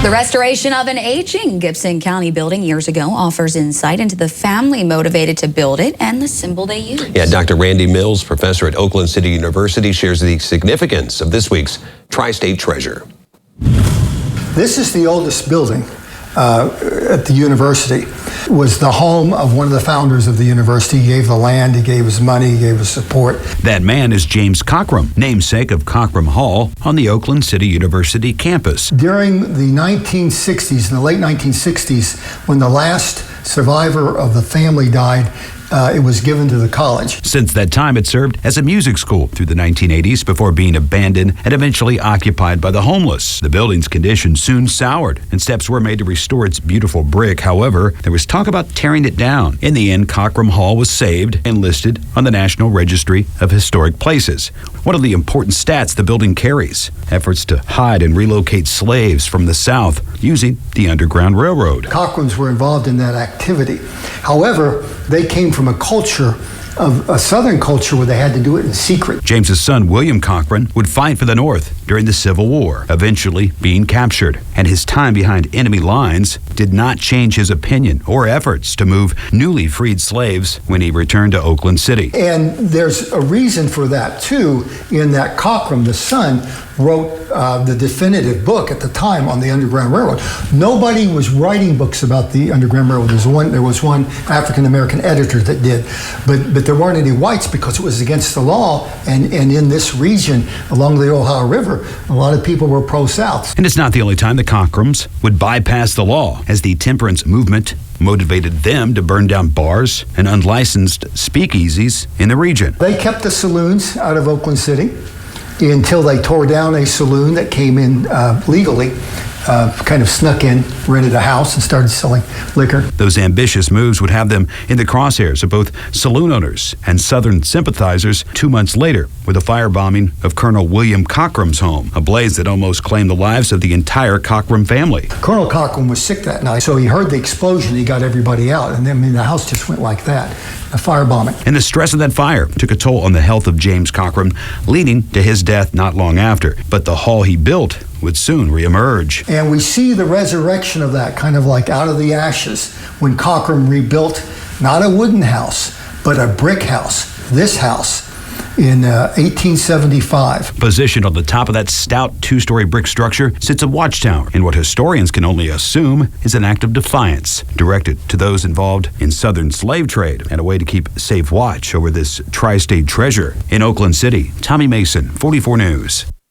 The restoration of an aging Gibson County building years ago offers insight into the family motivated to build it and the symbol they used. Yeah, Dr. Randy Mills, professor at Oakland City University, shares the significance of this week's Tri-State Treasure. This is the oldest building at the university. It was the home of one of the founders of the university. He gave the land, he gave his money, he gave his support. That man is James Cockrum, namesake of Cockrum Hall on the Oakland City University campus. During the 1960s, in the late 1960s, when the last survivor of the family died, it was given to the college. Since that time, it served as a music school through the 1980s before being abandoned and eventually occupied by the homeless. The building's condition soon soured, and steps were made to restore its beautiful brick. However, there was talk about tearing it down. In the end, Cockrum Hall was saved and listed on the National Registry of Historic Places. One of the important stats the building carries: efforts to hide and relocate slaves from the South using the Underground Railroad. Cockrums were involved in that activity. However, they came from a culture, of a Southern culture, where they had to do it in secret. James's son, William Cockrum, would fight for the North during the Civil War, eventually being captured. And his time behind enemy lines did not change his opinion or efforts to move newly freed slaves when he returned to Oakland City. And there's a reason for that, too, in that Cockrum, the son, wrote the definitive book at the time on the Underground Railroad. Nobody was writing books about the Underground Railroad. There was one African-American editor that did, but there weren't any whites because it was against the law, and in this region along the Ohio River, a lot of people were pro-South. And it's not the only time the Cockrums would bypass the law, as the temperance movement motivated them to burn down bars and unlicensed speakeasies in the region. They kept the saloons out of Oakland City until they tore down a saloon that came in legally, kind of snuck in, rented a house, and started selling liquor. Those ambitious moves would have them in the crosshairs of both saloon owners and Southern sympathizers 2 months later with the firebombing of Colonel William Cockrum's home, a blaze that almost claimed the lives of the entire Cockrum family. Colonel Cockrum was sick that night, so he heard the explosion, he got everybody out, and then the house just went like that, a firebombing. And the stress of that fire took a toll on the health of James Cockrum, leading to his death not long after. But the hall he built would soon reemerge. And we see the resurrection of that, kind of like out of the ashes, when Cockrum rebuilt not a wooden house, but a brick house, this house, in 1875. Positioned on the top of that stout two-story brick structure sits a watchtower in what historians can only assume is an act of defiance directed to those involved in Southern slave trade and a way to keep safe watch over this tri-state treasure. In Oakland City, Tommy Mason, 44 News.